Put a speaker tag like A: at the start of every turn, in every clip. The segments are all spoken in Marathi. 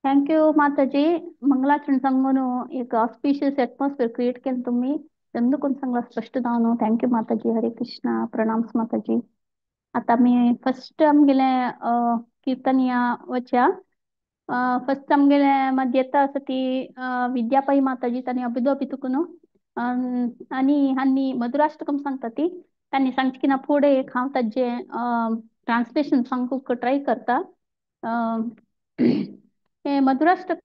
A: थँक यू माताजी. मंगलाचरण सांगून एक ऑस्पिशियस एटमॉस्फियर क्रिएट केलं तुम्ही. चंदकून चांगला स्पष्ट जाऊन थँक्यू माताजी. हरे कृष्णा. प्रणाम्स माताजी. आता मी फर्स्ट आमगेले कीर्तन या वच्या फर्स्ट आमगेले मध्ये येता सती विद्यापाई माताजी त्यांनी अभिदो पितुकुन आणि हानी मधुराष्टकम सांगता ती त्यांनी सांगची की ना पुढे एक हांव ताजे ट्रान्सलेशन सांगूक ट्राय करता. हे मधुराष्टकम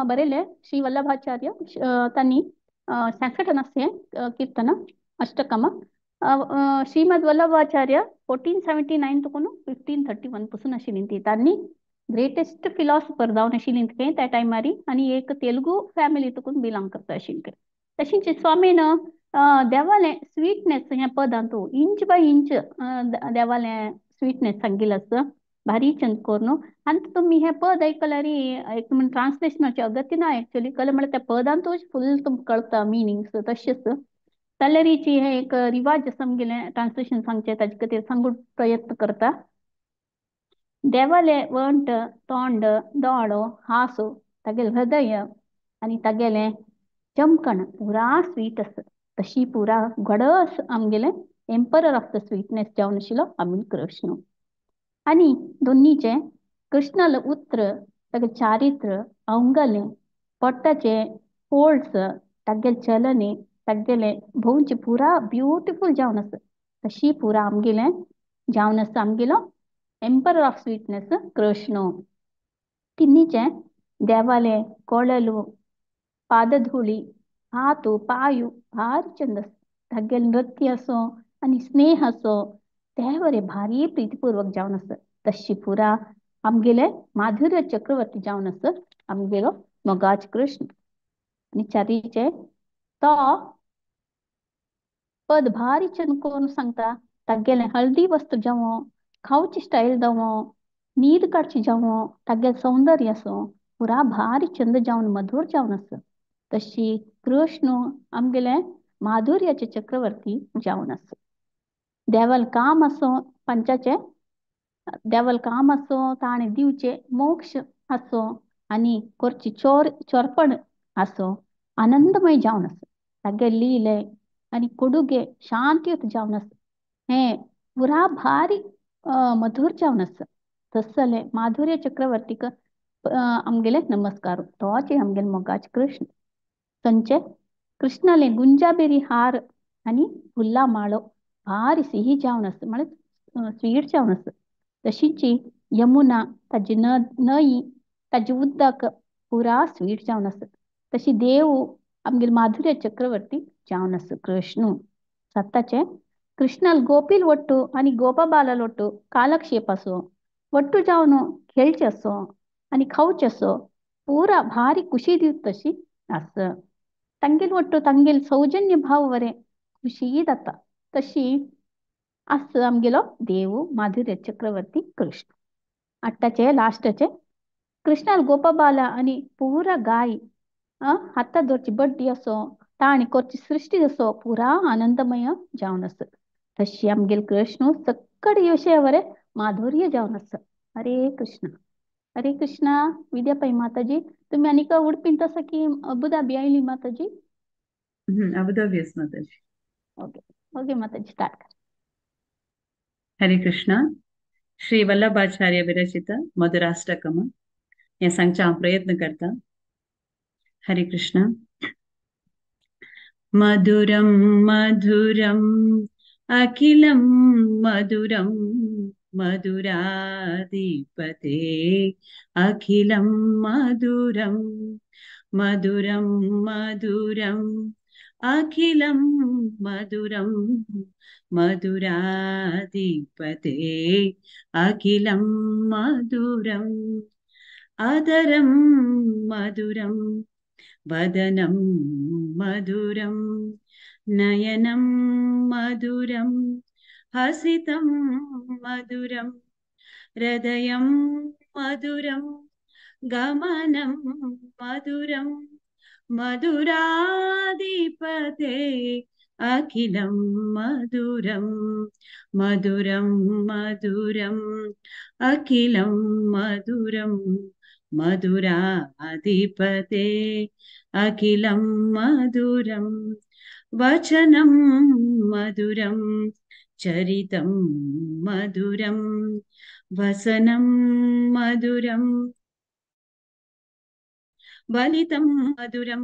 A: बरेले श्री वल्लभाचार्य त्यांनी संस्कृतनस्य कीर्तन अष्टकम श्रीमद वल्लभाचार्य 1479 तकून 1531 पासून आशिल्ली त्यांनी ग्रेटेस्ट फिलॉसफर जावन आशिल्ली त्या टायमारी आणि एक तेलुगू फॅमिली तकून बिलॉंग करता आशिल्ली. तशीच स्वामीन देवाले स्वीटनेस हे पदांतू इंच बाय इंच देवाले स्वीटनेस सांगितलं भारी चंद कोरनो. आणि तुम्ही हे पद ऐकल्यारी एक म्हणजे ट्रान्सलेशनाची अगती ना ऍक्च्युली कळलं मला त्या पदांतूच फुल तुमका कळता मिनिंग्स तसेच तलेरीची हे एक रिवाज समगेले ट्रान्सलेशन सांगचे ताजे खातीर सांगूक प्रयत्न करता. देवाले वंट तोंड दोळो हासो तागेले हृदय आणि तागेले चमकण पुरा स्वीट आस तशी पुरा गडस आमगेले एम्परर ऑफ द स्वीटनेस जावन आशिल्लो आमी कृष्ण. आणि दोन्हीचे कृष्णाला उत्र तागे चारित्र अवंगले पोट्टाचे फोल्ड्स तागेले चलने तागेले भोवचे पुरा ब्युटिफुल जावन आस तशी पुरा आमगेले जावन आसा आमगेलो एम्परर ऑफ स्वीटनेस कृष्ण. तिन्नीचे देवाले कोळेलू पादधुळी हातू पायू भारी चंद आस तागेले नृत्य असो आणि स्नेह असो तेवरे भारी प्रीतीपूर्वक जावन आस तशी पुरा आमगेले माधुर्य चक्रवर्ती जावन आस आमगेलो मोगाच कृष्ण. आणि चारीचे तो पद भारी चंद कोण सांगता तागेले हळदी वस्तू जावं खावची स्टाईल जावं नीद काडची जावं तागेले सौंदर्य असो पुरा भारी चंद जावन मधुर जावन आस तशी कृष्ण आमगेले माधुर्याचे चक्रवर्ती जावन आस. देवाल काम असो पंचाचे देवाल काम असो ताणे दिवचे मोक्ष असो आणि करची चोरपण असो आनंदमय जावन आस तागे लीले आणि कोडुगे शांतियुत जावन आस हे पुरा भारी मधुर जावन आस तसले माधुर्य चक्रवर्तीक आमगेले नमस्कार तोचे आमगेले मोगाच कृष्ण. संचे कृष्णाले गुंजाबेरी हार आणि फुल्ला माळो भारी सिही जावन आस म्हणजे स्वीट जावन आस तशीची यमुना ताजी नई ताजी उदक पुरा स्वीट जावन आस तशी देव आमगेले माधुर्य चक्रवर्ती जावन आस कृष्ण. सत्ताचे कृष्णाल गोपील ಒಟ್ಟು आणि गोपा बालाल ಒಟ್ಟು कालक्षेप असो ಒಟ್ಟು जावन खेळचे असो आणि खाऊचे असो पुरा भारी खुशी दिवत तशी आस ತಂಗಿಲ್ ಒಟ್ಟು ತಂಗಿಲ್ सौजन्य भाव वरे खुशी जाता तशी आस आमगेलो देव माधुर्य चक्रवर्ती कृष्ण. आत्ताचे लास्टचे कृष्णाल गोपाबाला आणि पुरा गाय हातात धरची बड्डी असो ताणी करची सृष्टी असो पुरा आनंदमय जावन आस तशी आमगेल कृष्ण सक्कड विषयावरे माधुर्य जावन आस. हरे कृष्ण. हरे कृष्णा. विद्यापाई माताजी तुम्ही आणि का उडपीन तसं की अबुधाबी आईली माताजी.
B: अबुधाबी माताजी.
A: ओके ओके माताजी स्टार्ट.
B: हरे कृष्ण. श्री वल्लभाचार्य विरचित मधुराष्टकम या सांगचा हांव प्रयत्न करता. हरे कृष्ण. मधुरं मधुरम् अखिलं मधुरं मधुराधिपते अखिलं मधुरं मधुरं मधुरम् अखिलं मधुरं मधुराधिपते अखिलं मधुरम् अधरं मधुरं वदनं मधुरं नयनं मधुरं हसितं मधुरं हृदयं मधुरं गमनं मधुरं मधुराधिपते अखिलं मधुरं मधुरं मधुरम् अखिलं मधुरं मधुराधिपते अखिलं मधुरं वचनं मधुरं चरितं मधुरं वसनं मधुरं वलितं मधुरं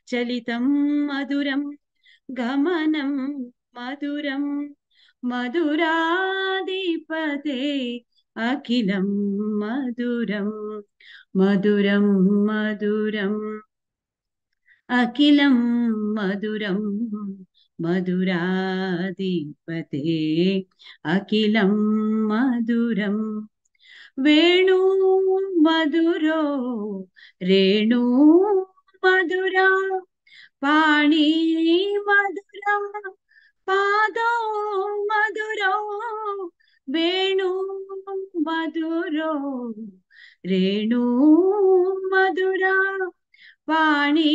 B: चलितं मधुरं गमनं मधुरं मधुराधिपते अखिलं मधुरं मधुरं मधुरम् अखिलं मधुरं मधुराधिपते अखिलं मधुरं वेणु मधुरो रेणु मधुरा पाणी मधुरा पादो मधुरो वेणु मधुरो रेणु मधुरा पाणी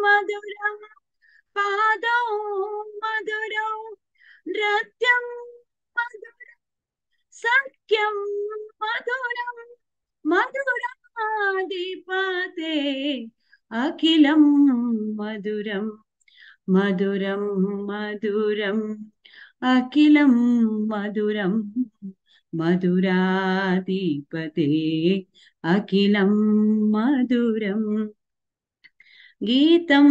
B: मधुरा पादो मधुरो नृत्यं मधुरं सख्यं मधुरं मधुराधिपते अखिलं मधुरं मधुरं मधुरम् अखिलं मधुरं मधुराधिपते अखिलं मधुरम् गीतं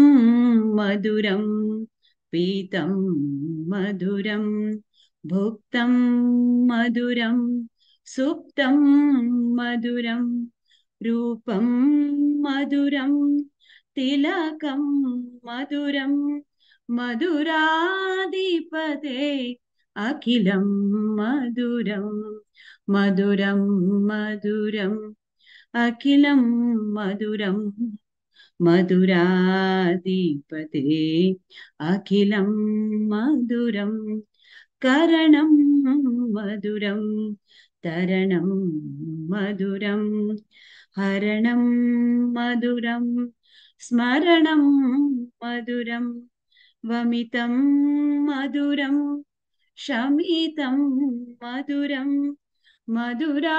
B: मधुरं पीतं मधुरं भुक्तं मधुरं सुप्तं मधुरं रूपं मधुरं तिलकं मधुरं मधुराधिपते अखिलं मधुरं मधुरं मधुरम् अखिलं मधुरं मधुराधिपते अखिलं मधुरं करणं मधुरं तरणं मधुरं हरणं मधुरं स्मरणं मधुरं वमितं मधुरं शमितं मधुरं मधुराधिपते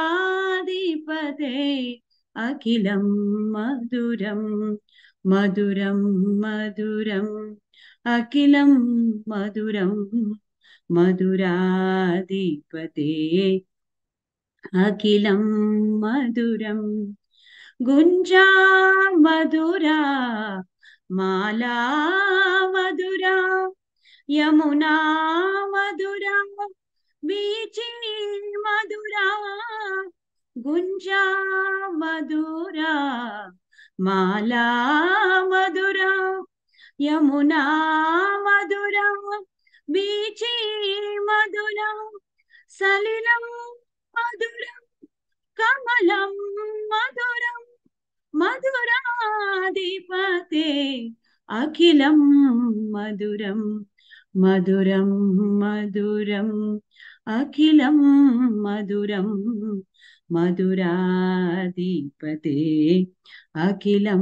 B: अखिलं मधुरं मधुरं मधुरम् अखिलं मधुरं मधुराधिपते अखिलं मधुरं गुञ्जा मधुरा माला मधुरा यमुना मधुरा बीची मधुरा गुञ्जा मधुरा माला मधुरा यमुना मधुरा बीची मधुरा सलिलं मधुरं कमलं मधुरं मधुराधिपते अखिलं मधुरं मधुरं मधुरम् अखिलं मधुरं मधुराधिपते अखिलं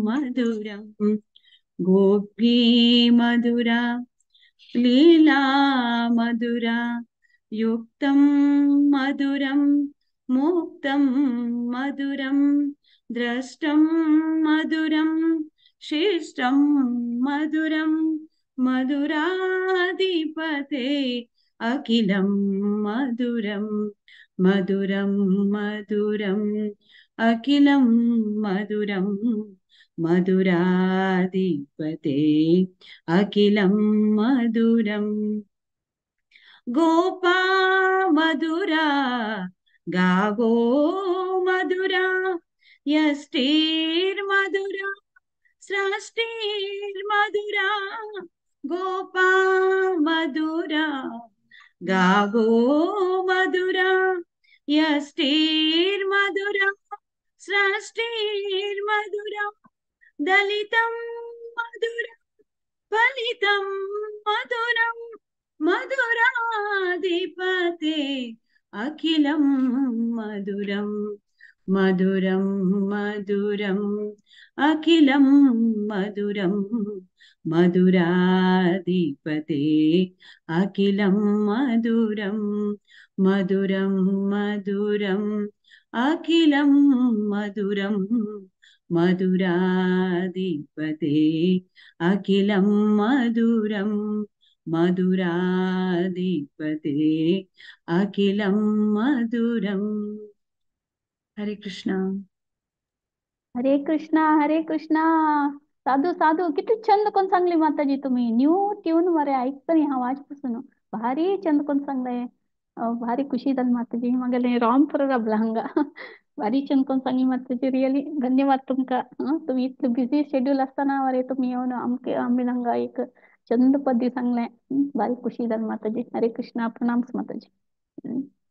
B: मधुरं गोपी मधुरा लीला मधुरा युक्तं मधुरं मुक्तं मधुरं द्रष्टं मधुरं शिष्टं मधुरं मधुराधिपते अखिलं मधुरं मधुरं मधुरम् अखिलं मधुरं मधुराधिपते अखिलं मधुरम् गोपा मधुरा गावो मधुरा यष्टिर्मधुरा सृष्टिर्मधुरा गोपा मधुरा गावो मधुरा यष्टिर्मधुरा सृष्टिर्मधुरा दलितं मधुरा फलितं मधुरं मधुराधिपते अखिलं मधुरं मधुरं मधुरम् अखिलं मधुरं मधुराधिपते अखिलं मधुरं मधुरं मधुरम् अखिलं मधुरं मधुराधिपते अखिलं मधुरं मधुराधिपते अखिलं मधुरम्। हरे कृष्णा।
A: हरे कृष्णा. साधू साधू, किती छंद कोण सांगली माताजी तुम्ही. न्यू ट्यून वर ऐकतं ह्या वाजपासून भारी छंद कोण सांगलाय. भारी खुशी झाली माताजी मगले रामपुर रबला हंगा. भारी छंद कोण सांगली माताजी. रिअली धन्यवाद तुमका. तुम्ही इतकं बिझी शेड्यूल असताना वरे तुम्ही येऊन आमके आम्ही हंगा एक चंद पद्य सांगलाय. भारी खुशी झाली माताजी. हरे कृष्णा. प्रणाम माताजी.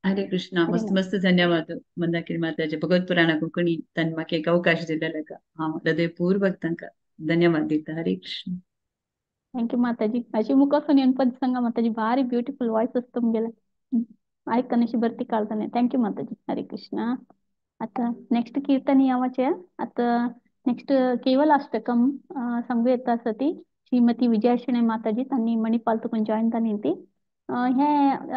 B: हरे कृष्णा.
A: हरे
B: मस्त
A: नम.
B: मस्त धन्यवाद मंदाकिनी माताजी. भगवत पुराण कोंकणी तन माके एक अवकाश दिलेला हा हृदयपूर्वक तांका धन्यवाद देता. हरे कृष्ण.
A: थँक्यू माताजी. अशी मुखासून येऊन पद सांगा माताजी. भारी ब्युटिफुल वॉइस असतो गेला. ऐकण्याची भरती काढताना. थँक्यू माताजी. हरे कृष्णा. आता नेक्स्ट कीर्तन यावाचे. आता नेक्स्ट केवल अष्टकम सांगू येता सती श्रीमती विजयश्री माताजी त्यांनी मणिपाल तुकून जॉईन तानी ती हे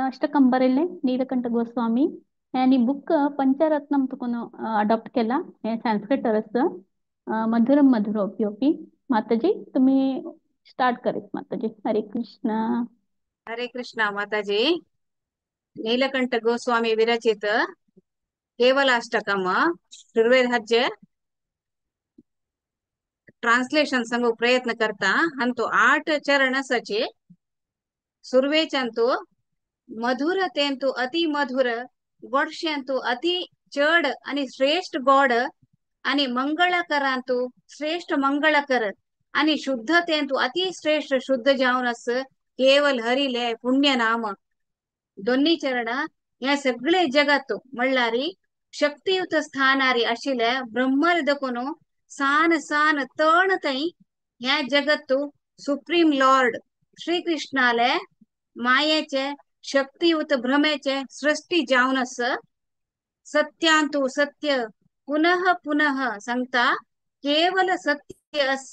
A: अष्टकम बरेले नीलकंठ गोस्वामी यांनी बुक पंचरत्नम तुकून अडॉप्ट केला. हे संस्कृत असतं. मधुरम मधुरोपयोगी. माताजी तुम्ही स्टार्ट करेल माताजी. हरे कृष्णा.
C: हरे कृष्णा माताजी. नीलकंठ गोस्वामी विरचित केवलाष्टकम ऋग्वेद हज्जे ट्रान्सलेशन संग प्रयत्न करता हंतु 8 चरण सचे सुर्वेचंतु मधुर तेंतु अति मधुर गोडशेंतु अति चड आणि श्रेष्ठ गोड आणि मंगळकरांतु श्रेष्ठ मंगळकर आणि शुद्धतेंतु अति श्रेष्ठ शुद्ध जाऊन अस केवल हरिले पुण्य नाम दोन्ही चरण या सगळे जगत मल्लारी शक्तियुत स्थानारी अशिले ब्रह्मरदकोनो सान सान तण तई या जगत्तु सुप्रीम लॉर्ड श्री कृष्णाले मायेचे शक्तियुत भ्रमेचे सृष्टी जाऊनस सत्यांतु सत्य पुनः पुनः सांगता केवल सत्य अस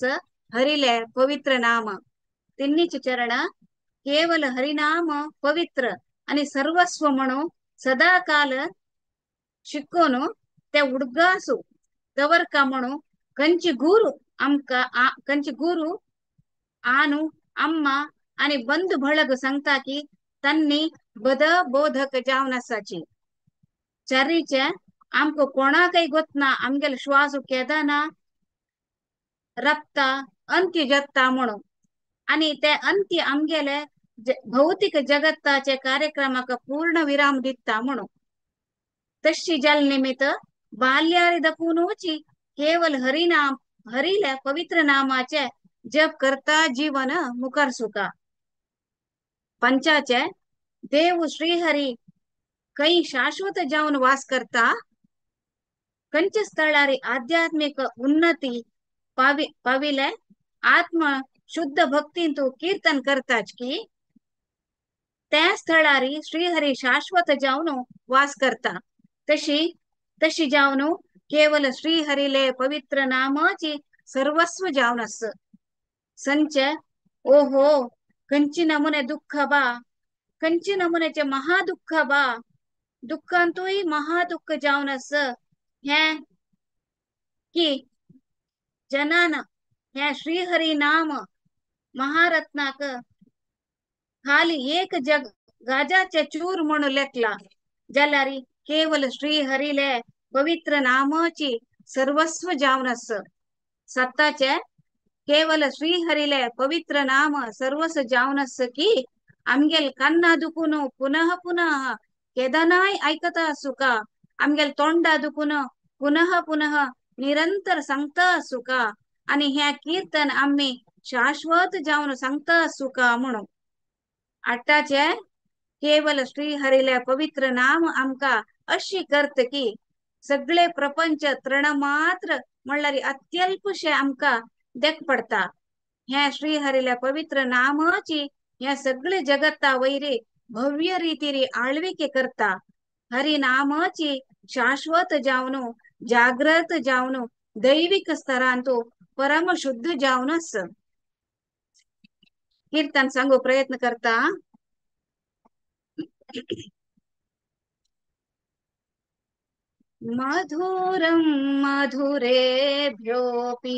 C: हरिले पवित्र नाम तिन्नीच चरण केवल हरिनाम पवित्र आणि सर्वस्व म्हणून सदा काल शिकोनो त्या उडगासू तवर का म्हणू कंची गुरु आमका कंची गुरु आनु अम्मा आणि बंधू भळग सांगता की त्यांनी बद बोधक जावनासाची चरीचे आमको कोणा काही गोतना आमगेल श्वास केदाना रक्ता अंत्य जगता म्हणून आणि त्या अंत्य आमगेले भौतिक जगताचे कार्यक्रमाक पूर्ण विराम दिता म्हणून तशी जल निमित्त बाल्यारी दपूनोची केवल हरिनाम हरिले पवित्र नामाचे जप करता जीवन मुकर सुका पंचाचे देव श्रीहरी कई शाश्वत जाऊन वास करता कंच स्थळारी आध्यात्मिक उन्नती पाविले आत्म शुद्ध भक्तींतू कीर्तन करताच की त्या स्थळारी श्रीहरी शाश्वत जाऊन वास करता तशी तशी जाऊन केवल श्रीहरीले पवित्र नामाची सर्वस्व जाऊन अस संच ओहो कंची नमुने दुःख बा कंची नमुनेचे महादुःख बा दुःखांतोही महादुःख जाऊन अस हे की जनान ह्या श्रीहरी नाम महारत्नाक खाली एक जग गाजाचे चूर म्हणू लेखला जलारी केवल श्रीहरीले पवित्र नामाची सर्वस्व जाऊन अस सत्ताचे केवल श्रीहरीले पवित्र नाम सर्वस्व जाऊन अस की आमगेल कन्ना दुखून पुनः पुनः केदनाय ऐकता सुका आमगेल तोंडा दुखून पुनः पुनः निरंतर सांगता सुका आणि ह्या कीर्तन आम्ही शाश्वत जाऊन सांगता सुका म्हणून आट्टाचे केवल श्रीहरीले पवित्र नाम आमका अशी करत की सगळे प्रपंच तृणमात्र म्हणणारी अत्यल्पशे आमका देख पडता ह्या श्रीहरीला पवित्र नामाची या सगळे जगता वैरे भव्य रीतीरी आळविके करता हरिनामाची शाश्वत जावनो जागृत जावन दैविक स्तरान तो परम शुद्ध जावनच कीर्तन सांगू प्रयत्न करता। मधुरं मधुरेभ्योऽपि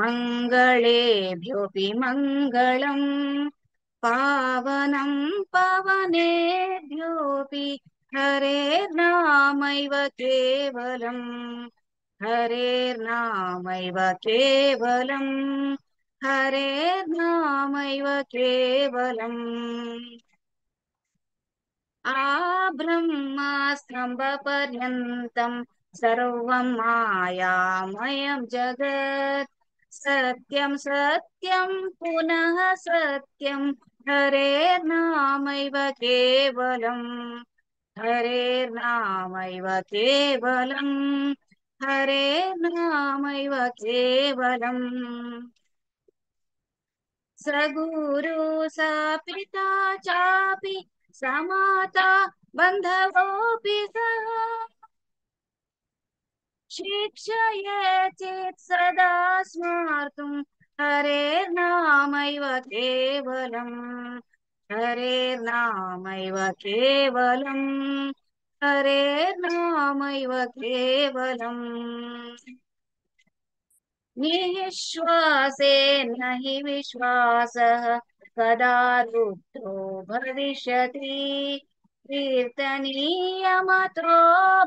C: मङ्गलेभ्योऽपि मङ्गलम् पावनं पवनेभ्योऽपि हरेर्नामैव केवलम् हरेर्नामैव केवलम् हरेर्नामैव केवलम् आब्रह्मास्तम्भपर्यन्तं सर्वं मायामयं जगत् सत्यं सत्यं पुनः सत्यं हरेर्नामैव केवलम् हरेर्नामैव केवलम् हरेर्नामैव केवलम् सगुरु सापिता चापि समाता बन्धवोऽपि सः शिक्षये चेत् सदा स्मर्तुं हरेर्नामैव केवलम् हरेर्नामैव केवलम् हरेर्नामैव केवलम् निःश्वासे न हि विश्वासः कदा रुद्धो भविष्यति कीर्तनीयमतो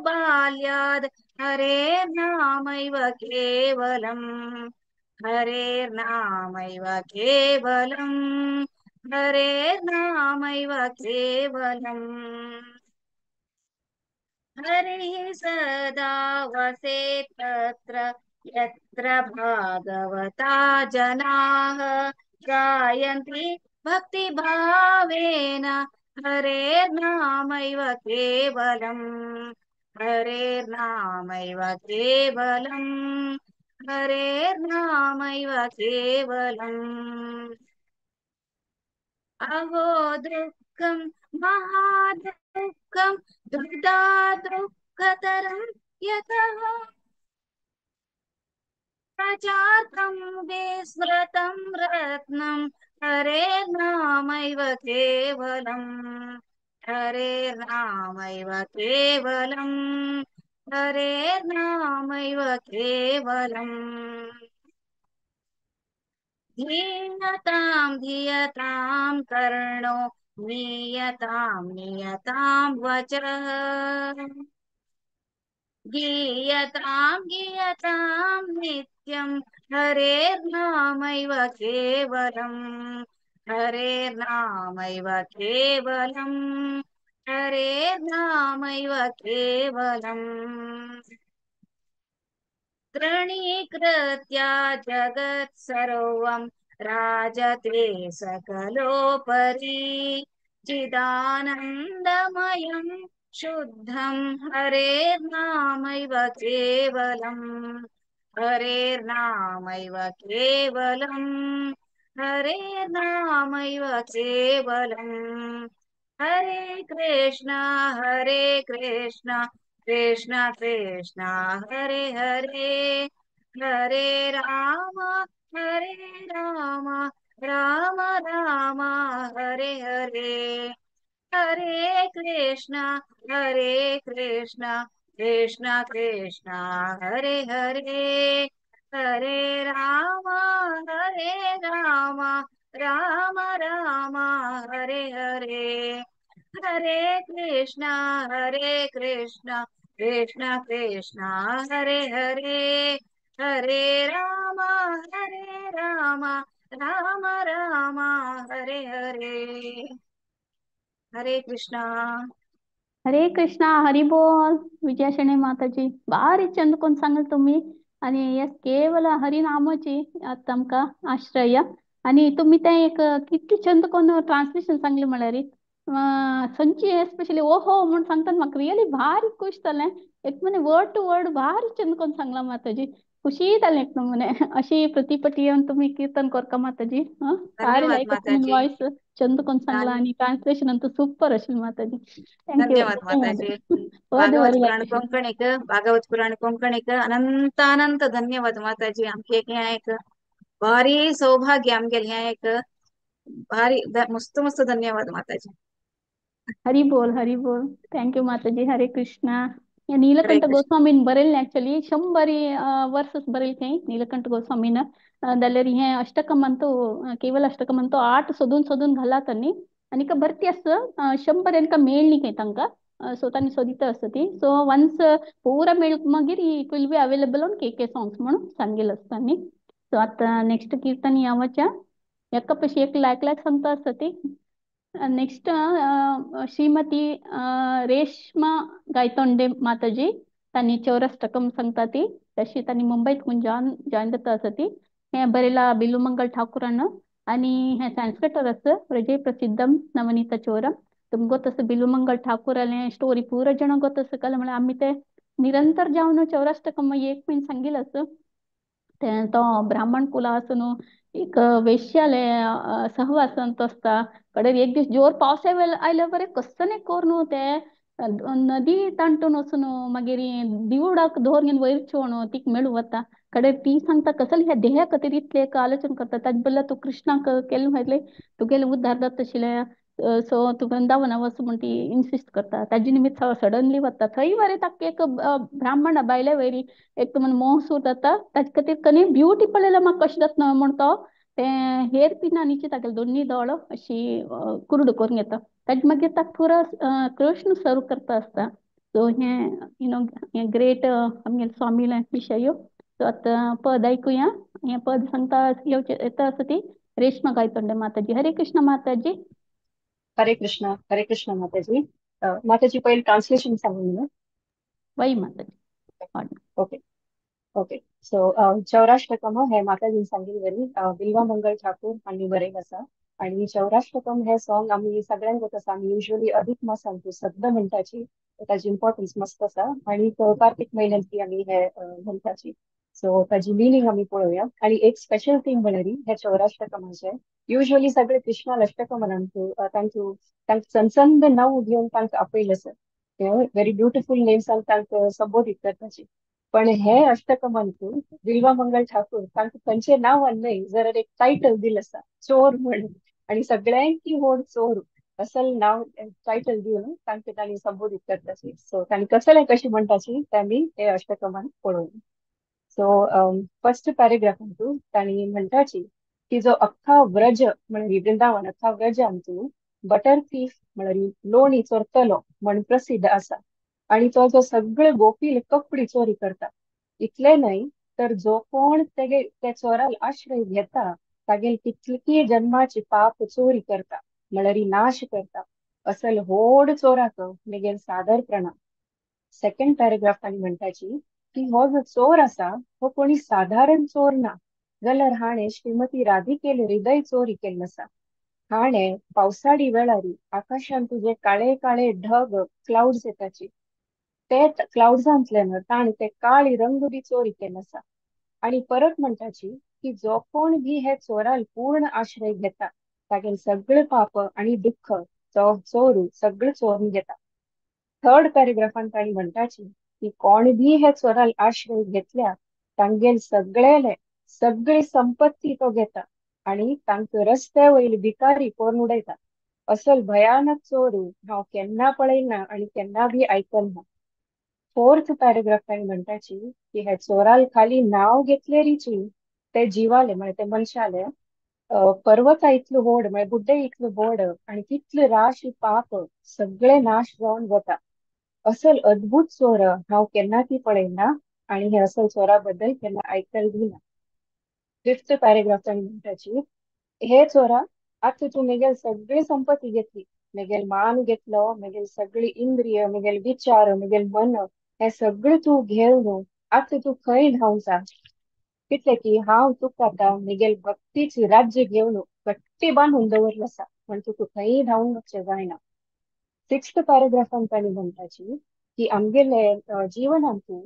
C: बाल्याद् हरेर्नामैव केवलम् हरेर्नामैव केवलम् हरेर्नामैव केवलम् हरिः सदा वसेत् तत्र यत्र भागवता जनाः गायन्ति भक्तिभावेन हरेर्नामैव केवलम् हरेर्नामैव केवलम् हरेर्नामैव केवलम् अहो दुःखं महादुःखं दुःखा दुःखतरं यतः प्रजातं विस्मृतं रत्नं हरेर्नामैव केवलम् हरेर्नामैव केवलम् हरेर्नामैव केवलम् धीयतां धीयतां कर्णो नीयतां नीयतां वचः गीयतां गीयतां नित्यं हरेर्नामैव केवलम् हरेर्नामैव केवलम् हरेर्नामैव केवलम् तृणीकृत्य जगत् सर्वं राजते सकलोपरि चिदानन्दमयं शुद्धं हरेर्नामैव केवलम् हरेर्नामैव केवलम् हरेर्नामैव केवलम् हरे कृष्ण कृष्ण कृष्ण हरे हरे हरे हरे राम राम राम हरे हरे हरे कृष्ण कृष्ण कृष्ण हरे हरे हरे राम राम राम हरे हरे हरे कृष्ण कृष्ण कृष्ण हरे हरे हरे राम राम राम हरे हरे हरे कृष्णा
A: हरे कृष्णा हरी बोल विजयाशने माताजी भारी चंद कोण सांगाल तुम्ही आणि यस केवल हरिनामाची तमका आश्रय आणि तुम्ही ते एक किती चंद कोण ट्रान्सलेशन सांगले म्हळ्यार संची एस्पेशली ओहो म्हणून सांगतात म्हाका रियली भारी खुश जालें एक म्हणे वर्ड टू वर्ड भारी चंद कोण सांगला माताजी खुशी जालें एक नमुने अशी प्रतिपटी येवन तुम्ही कीर्तन करता माताजी सारे
C: धन्यवाद
A: लायक तुमन
C: माताजी.
A: वॉइस चंद कोन सांगला
C: धन-
A: आणि ट्रान्सलेशन अंतू सूपर अशिल माताजी थँक यू
C: धन्यवाद
A: ಧನ್ಯವಾದ
C: माताजी.
A: बहुत
C: भागवत
A: बरी
C: पुराण
A: लागली
C: कोंकणीक भागवत पुराण कोंकणीक अनंत अनंत धन्यवाद माताजी. आमके हें एक भारी सौभाग्य आमगेल हें एक भारी मस्त मस्त धन्यवाद माताजी.
A: हरी बोल थँक यू माताजी हरे कृष्णा या
C: हरे
A: नीलकंठ
C: कृष्ण.
A: गोस्वामीन बरेल ऍक्च्युली शंबरी वर्सस बरेल काही नीलकंठ गोस्वामीन जाल्यार हें अष्टकम अंतू केवल अष्टकम अंतू 8 सोदून सोदून घाला त्यांनी आणि का भरती असं 100 एनका मेळ्ळी काही तांकां सो तांणी सोदिता असं ती सो वन्स पुरा मेळ मागीर it will be available on K songs म्हणून सांगेल असतानी सो आता नेक्स्ट कीर्तन यावच्या एका पशी एक लायक लायक सांगता असं ती नेक्स्ट ಶ್ರೀಮತಿ ರೇಷ್ಮಾ गायतोंडे माताजी तांणी चौरष्टकम सांगता ती तशी तांणी मुंबईत जॉईन जाता आसा ती हे बरेला बिलुमंगल ठाकूरान आणि हे संस्कृतर असं प्रजे प्रसिद्धम नवनीता चोरम तुम गोतस बिलुमंगल ठाकूर आले स्टोरी पूरा जण गोतस कल म्हणजे आम्ही ते निरंतर जाऊन चौरष्टकम एक पण सांगिल असं तो ब्राह्मण कुला असून एक वेश्यालय सहवासंत असता कडेन एक दीस जोर पावस आयले बरें कसं नाही कोर ते नदी तांटून वचून मागीर दिवडाक धोर घेवन वयर चोवन तीक मेळू वता कडेन ती सांगता कसले ह्या देहा खातीर इतले एक आलोचन करता ताजे बदला तू कृष्णाक केलें म्हटले तुगेले उद्धार जाता आशिल्लें सो तू वृंदावना वच म्हण ती इन्सिस्ट करता ताजे निमित्त सडनली वता थंय बरें ताका एक ब्राह्मण बायले वयरी एक म्हण मोहसूर जाता ताजे खातीर कनी ब्युटी पळयल्यार म्हाका कशें जाता म्हणतो ते हेर पिनांनीची तागेले दोन्ही दोळ अशी कुर्ड करून घेता ताजे मागीर ताका पुरो कृष्ण सर्व करता आसता सो हे हे ग्रेट आमगे स्वामी विशय सो आतां पद ऐकुया हे पद सांगता येता आसा ती रेश्मा गायतोंडे माताजी हरे कृष्ण माताजी
D: हरे कृष्ण माताजी. माताजी पहिले ट्रान्सलेशन सांगून ना.
A: वै माताजी
D: ओके ओके सो चौराष्टकम हे माताजीन सांगिल्ले वरी बिल्वा मंगल ठाकूर आणि बरें आसा आणि चौराष्टकम हे सॉंग आम्ही सगळ्यांक वता आम्ही युजली अधिक मासान तू सद्दां म्हणटाची ताजी इम्पॉर्टन्स मस्त आसा आणि कार्तिक म्हयन्यात ती आमी हे म्हणटाची सो ताजी मिनींग आमी पळोवया आणि एक स्पेशल थिंग म्हळ्यार हे चौराष्टकमाचे युजली सगळे कृष्णाल अष्टकमनान तू तांकां चनचंद नांव घेवन तांकां आपयलें आसा व्हेरी ब्युटिफूल नेम्सान तांकां संबोधीत करपाची पण हे अष्टकमान तू बिल्वा मंगल ठाकूर तांकां खंयचे नांव न्हय जर एक टायटल दिलं आसा चोर म्हणून आणि सगळ्यांकी व्हड चोर असल नाव टायटल दिवन तांकां तांणी संबोधीत करताची सो तांणी कसले कशी म्हणटाची ते आमी हे अष्टकमान पळोवया सो फर्स्ट पॅरेग्राफान तू तांणी म्हणटाची की जो अख्खा व्रज म्हळ्यार वृंदावन अख्खा व्रजान तू बटर थीफ म्हळ्यार लोणी चोरतलो म्हण प्रसिद्ध आसा आणि तो जो सगळे गोपील कपडी चोरी करता इतले न्हय तर जो कोण त्या चोराल आश्रय घेता तागेल कितली जन्माची पाप चोरी करता म्हळ्यार नाश करता असल व्हड चोराक मेगेल सादर प्रणाम सेकंड पॅरेग्राफान म्हणटाची की हो जो चोर आसा हो कोणी साधारण चोर ना जाल्यार हाणें श्रीमती राधिकेले हृदय चोरी केल्लो आसा हाणें पावसाळी वेळारी आकाशान तुझे काळे काळे ढग क्लाउड्स येताची ते क्लाउड्सांतल्यान ताणें ते काळी रंग बी चोरी केल्लो आसा आणि परत म्हणटाची की जो कोण बी हे चोराल पूर्ण आश्रय घेता तागेल सगळे पाप आणि दुःख तो चोरू सगळे चोरून घेता थर्ड पॅरेग्राफान ताणी म्हणटाची की कोण बी हे चोराल आश्रय घेतल्या तांगेल सगळी संपत्ती तो घेता आणि तांकां रस्त्या वयली भिकारी करून उडयता असल भयानक चोरू हांव केन्ना पळयना आणि केन्ना बी आयकना फोर्थ पॅरेग्राफ ताणी म्हणटाची की हे चोराल खाली नाव घेतलेरीची ते जिवाले म्हळ्यार ते मनशाले पर्वता इतलो व्हड म्हळ्यार बुड्डे इतलो व्हड आणि तितले राशी पाप सगळे नाश जावन वता असल अद्भुत चोर हांव केन्ना ती पळयना आणि हे असल चोरा बद्दल केन्ना आयकल बी ना फिफ्थ पॅरेग्राफ ताणी म्हणटाची हे चोरा आतां तू मेगेल सगळी संपत्ती घेतली मेगेल मान घेतलो मेगेल सगळी इंद्रिय मेगेल विचार मेगेल मन हे सगळें तू घेवन आतां तू खंय धांवता कितले की हांव तुका आतां मेगेल भक्तीची राज्य घेवन गट्टी बांदून दवरलो आसा म्हण तुका खंय धांवूंक वचचें जायना सिक्स्थ पॅरेग्राफान ताणी म्हणटाची की आमगेले जिवनान तू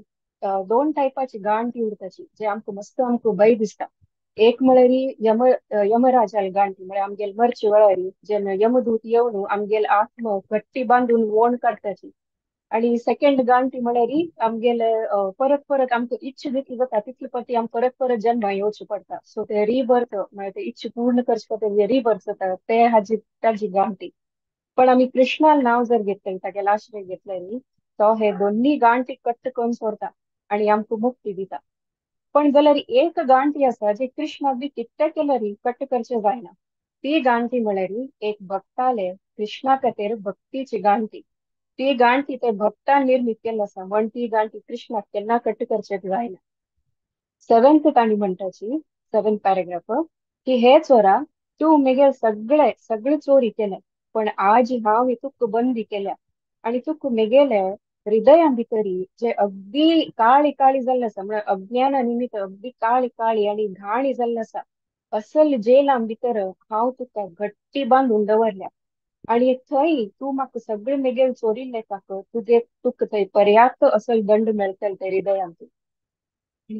D: दोन टायपाची गांठी उरताची जे आमकां मस्त आमकां भंय दिसता. एक म्हळ्यार यमराजाल गांठी म्हळ्यार आमगेल मरची वेळारी जेन्ना यमदूत येवन आमगेल आत्म घट्टी बांधून वोण काडटाची. आणि सेकंड गांठी म्हळ्यार आमगेले परत परत आमकां इच्छा जितली जाता तितले फावटी आमकां परत परत जन्म येवचें पडटा. सो ते रिबर्थ म्हळ्यार ते इच्छा पूर्ण करचे खातीर जे रिबर्थ जाता ते ताजी गांठी. पण आमी कृष्णाल नांव जर घेतलें तागेलो आश्रय घेतले न्ही तो हे दोन्ही गांठी कट्ट करून सोडता आणि आमकां मुक्ती दिता. पण जाल्यार एक गांठी आसा जी कृष्णाक बी कितले केल्यार कट्ट करचें जायना. ती गांठी म्हळ्यार एक भक्ताले कृष्णा खातीर भक्तीची गांठी. ती गांठी ते भक्तान निर्मीत केल्ली आसा म्हण ती गांठी कृष्णाक केन्ना कट्ट करचें जायना. सेवेंथ ताणी म्हणटाची 7th पॅरेग्राफ की हे चोरा तू मेगेल सगळे चोरी केले पण आज हांव ही तुका बंदी केल्या आणि तुका मेगेले हृदया भितरी जे अगदी काळी काळी जाल्ले आसा म्हळ्यार अज्ञाना निमित्त अगदी काळी काळी आणि घाणी जाल्ले आसा असल जेला भितर हांव तुका घट्टी बांधून दवरल्या. आणि थंय तू म्हाका सगळे मेगेल चोरिल्ले ताक तुका थंय पर्याप्त असल दंड मेळटले ते हृदयांत.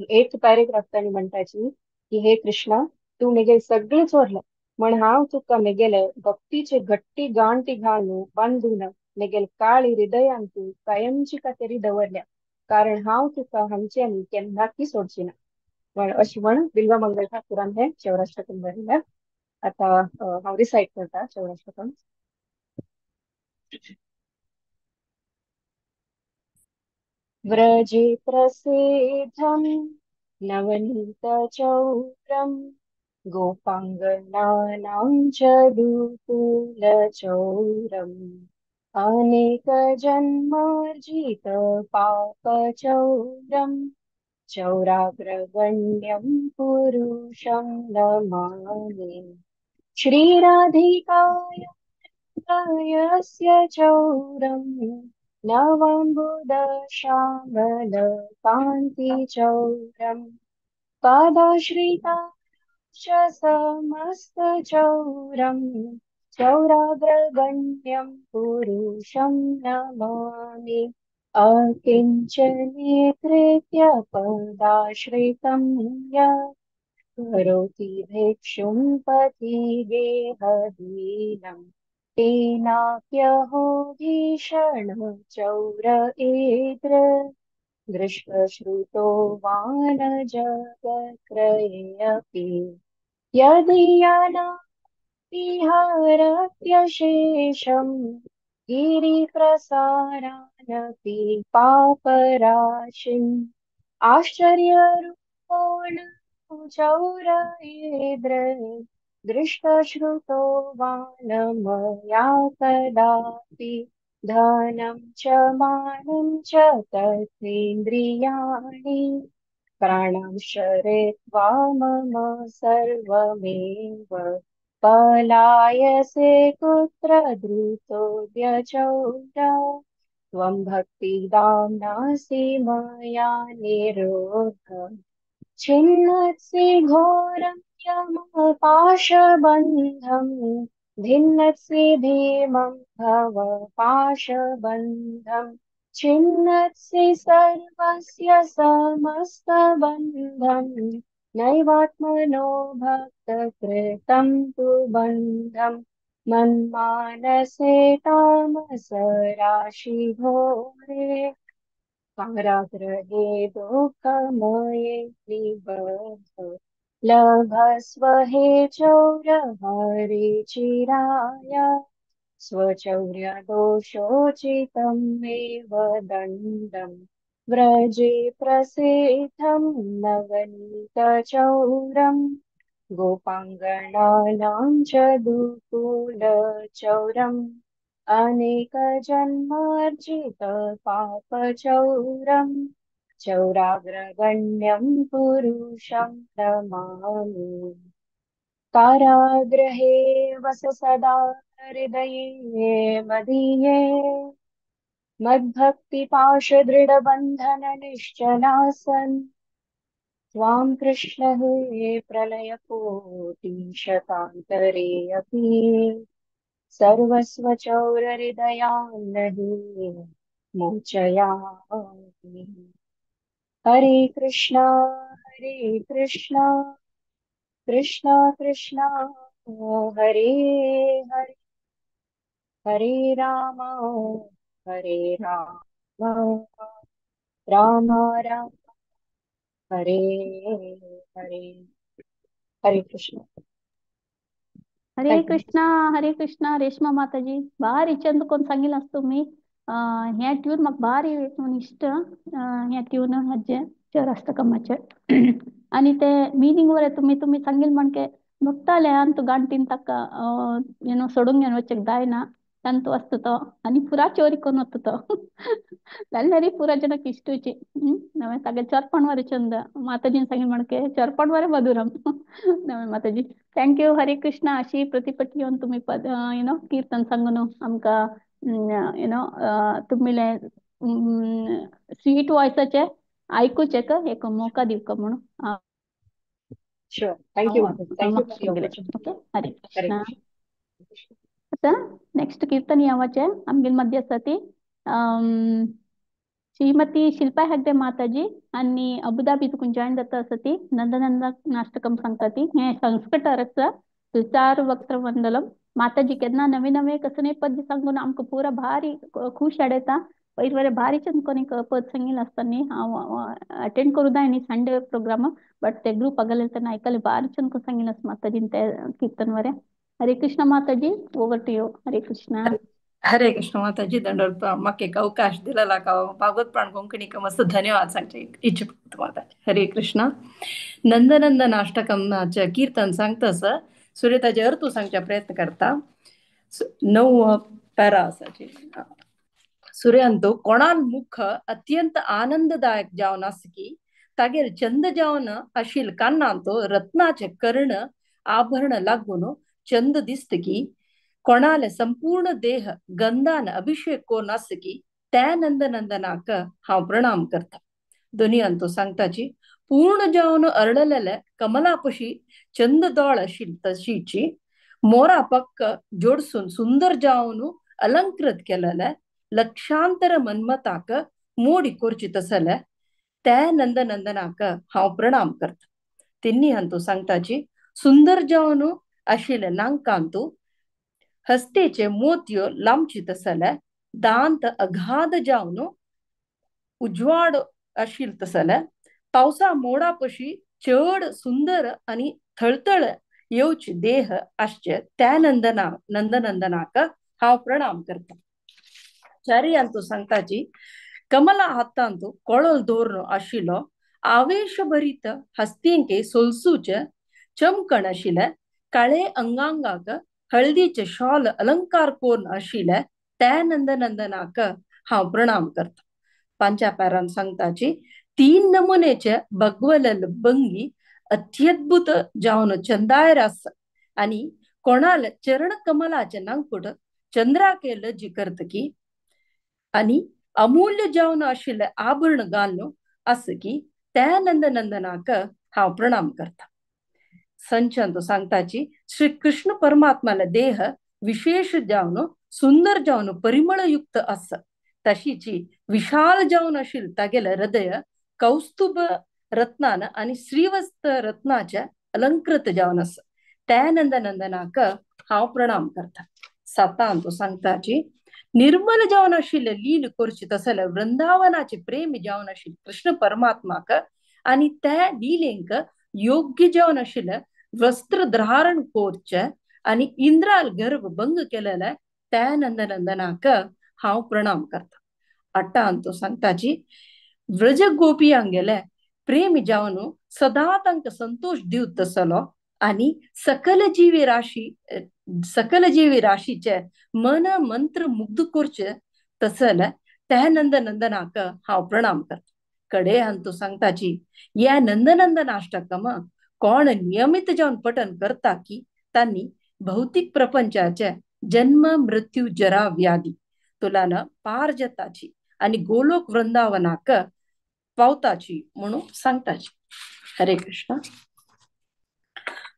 D: एक पॅरेग्राफ ताणी म्हणटाची की हे कृष्णा तू मेगेल सगळे चोरले म्हण हांव तुका मेगेले भक्तीचे घट्टी गांठी घालून बांधून मेगेल काळी हृदयांत तू कायमची खातीर दवरल्या कारण हांव तुका हांगच्यानी केन्नाकी सोडची ना. म्हण अशी म्हण बिल्वा मंगल ठाकुरान हे चौराष्टकम बरयल्या. आता हांव रिसायट करता चौराष्टकम. व्रजे प्रसिद्धं नवनीतचौरम् गोपाङ्गनानां च दुकूलचौरम् अनेकजन्मार्जित पापचौरम् चौराग्रगण्यं पुरुषं नमामि. श्रीराधिकाय चौरम् नवम्बुदश्यामलकान्तिचौरम् पादाश्रिता च समस्तचौरम् चौराग्रगण्यं पुरुषं नमामि. अकिञ्चनेत्रेत्य पदाश्रितं यत् करोति भिक्षुं पतिगेहदीनम् तेनाप्यहो भीषणचौर एत्र दृष्टश्रुतो वा न जगत्त्रयेऽपि. यदीयानातिहरत्यशेषम् गिरिप्रसारानपि पापराशिम् आश्चर्यरूपोण चौरयेद्र दृष्टश्रुतो वा न मया कदापि. धनं च मानं च तत्त्वेन्द्रियाणि प्राणांशरे मम सर्वमेव पलायसे कुत्र द्रुतोऽद्यचौरा त्वं भक्तिदाम्नासि मया निरोध छिन्नत्सि घोरं यमपाशबन्धम् भिन्नत्सि भीमं भव पाशबन्धम् छिन्नत्सि सर्वस्य समस्तबन्धम् नैवात्मनो भक्तकृतं तु बन्धम् मन्मानसे तामस राशि घोरे कारागृहे दुःखमये निबद्ध लभस्व हे चौरहरिचिराय स्वचौर्यदोषोचितमेव दण्डम्. व्रजे प्रसिद्धं नवनीतचौरम् गोपाङ्गनानां च दुकूलचौरम् अनेकजन्मार्जित पापचौरम् चौराग्रगण्यं पुरुषं नमामि. कारागृहे वस सदा हृदये मदीये मद्भक्तिपाशदृढबन्धननिश्चलासन् त्वां कृष्ण हे प्रलयकोटिशतान्तरे अपि सर्वस्वचौरहृदयान्नहि मोचयामि. हरे कृष्णा हरे कृष्णा कृष्णा कृष्णा हरे हरे हरे राम राम राम हरे हरे हरे कृष्ण थँक्यू
A: हरे कृष्णा रेश्मा माताजी भारी चंद कोण सांगितलं तुम्ही ह्या ट्यून म्हाका भारी म्हणून इष्ट ह्या ट्यून हाजे चौराष्टकमाचे आणि ते मिनींग वरे तुम्ही सांगिल म्हणके भक्ताले अंतु गांटीन तका ಏನೋ ಸೊಡುಂಗ್ ಏನೋ ಚೆಕ್ ದಾಯ್ನ ತಂತು ವಸ್ತುತೋ आणि पुरा चोरी करून होतो तो जाल्यारी पुरा जनक इष्टुची नवे सगळे चर्पण वरे चंद माताजीन सांगिल म्हणके चर्पण वरे मधुरम नवे माताजी थँक्यू हरे कृष्णा अशी प्रतिपत्ती येऊन तुम्ही पद कीर्तन सांगून आमका तुमिले स्वीट वॉइसाचे ऐकूचे का एक मोका दिवक म्हणून
D: शुअर थँक्यू माता थँक्यू फॉर द
A: गेले
D: ऑपॉर्च्युनिटी
A: ओके हरे
D: हरे
A: कृष्णा
D: कृष्ण
A: आता नेक्स्ट कीर्तन यावाचे आमगेल मध्य सती श्रीमती शिल्पा हेगडे माताजी आणि अबुधाबी तुकून जॉईन जाता सती नंदनंद नाटकम सांगताती हे संस्कृत अरच तुषार वक्त्र मंडलम माताजी केन्ना नवे नवे कसने पद सांगून आमकां पुरा भारी खुश आडयता पयर वरे भारी चंद कोणी पद सांगिल आसतानी हांव अटेंड करूं जाय न्ही संडे प्रोग्राम बट ते ग्रुप आगले तेन्ना आयकले भारी चंद को सांगिल आस माताजीन ते कीर्तन वरे हरे कृष्ण माताजी ओवर टू यू हरे कृष्ण
E: हरे कृष्ण माताजी दंडोत म्हाका एक अवकाश दिलेला का भागवत प्राण कोंकणीक मस्त धन्यवाद सांगचे इच्छा माताजी हरे कृष्ण नंदनंदन अष्टकमचे कीर्तन सांगतस सुरेताचे अर्थ सांगच्या प्रयत्न करता 9 पॅरा आसाची सूर्यांतो कोणाल मुख अत्यंत आनंददायक जावन आस की तागेर चंद जावन आशिल कान्नांतो रत्नाचे कर्ण आभरण लागून चंद दिसत की कोणाले संपूर्ण देह गंधान अभिषेक कोण आस की त्या नंदनंदनाक हांव प्रणाम करता दुनियांतो सांगताची पूर्ण जावन अरळलेले कमलापशी चंद दोळ आशिल तशीची मोरा पक्क जोडसून सुंदर जावन अलंकृत केलेले लक्षांतर मन्मताक मोडी कोरची तसले त्या नंदनंदनाक हांव प्रणाम करता तिन्नी हंतू सांगताची सुंदर जावन आशिल्ले नांकांतू हस्तेचे मोत्यो लांबची तसले दांत अगाध जावन उजवाड आशिल तसले पावसा मोडापशी चड सुंदर आणि थळथळ येवची देह आसचे त्या नंदनंदनाक हांव प्रणाम करता चारी अंतू सांगताची कमला हातांतू कोळल दौर्ण आशिलो आवेश भरीत हस्तींके सोलसूचे चमकण आशिले काळे अंगांगाक हळदीचे शॉल अलंकार कोण आशिले त्या नंदनंदनाक हांव प्रणाम करता पांच्या पॅरान सांगताची 3 नमुनेचे भगवलल भंगी अत्यद्भुत जावन चंदायर आस आणि कोणाल चरण कमलाचे नांकुड चंद्राके लज्जी करतकी आणि अमूल्य जावन आशिल्ले आभरण घालून आस की त्या नंदनंदनाक हांव प्रणाम करता संचंत सांगताची श्री कृष्ण परमात्माला देह विशेष जावन सुंदर जावन परिमळयुक्त आस तशीची विशाल जावन आशिल तागेले हृदय कौस्तुभ रत्नान आणि श्रीवस्त रत्नाच्या अलंकृत जावन आस त्या नंदनंदनाक हांव प्रणाम करता सातांत सांगताची निर्मल जावन आशिल्ले लील करची तसले वृंदावनाचे प्रेम जावन आशिल कृष्ण परमात्माक आणि त्या लीलेंक योग्य जावन आशिल्ले वस्त्र धारण कोरचे आणि इंद्राल गर्भ भंग केलेले त्या नंदनंदनाक हांव प्रणाम करता अट्टांतो सांगताची व्रज गोपियांगेले प्रेम जावन सदा तांकां संतोष दिवत तसलो आणि सकल जीवी राशीचे मन मंत्र मुग्ध करचे तसले त्या नंदनंदनाक हांव प्रणाम करता कडे हंतू सांगताची या नंदनंदन अष्टकम कोण नियमित जावन पठन करता की तांनी भौतिक प्रपंचाचे जन्म मृत्यू जरा व्याधी तुलान पार जताची आणि गोलोक वृंदावनाक पावताची म्हणून सांगताची हरे कृष्ण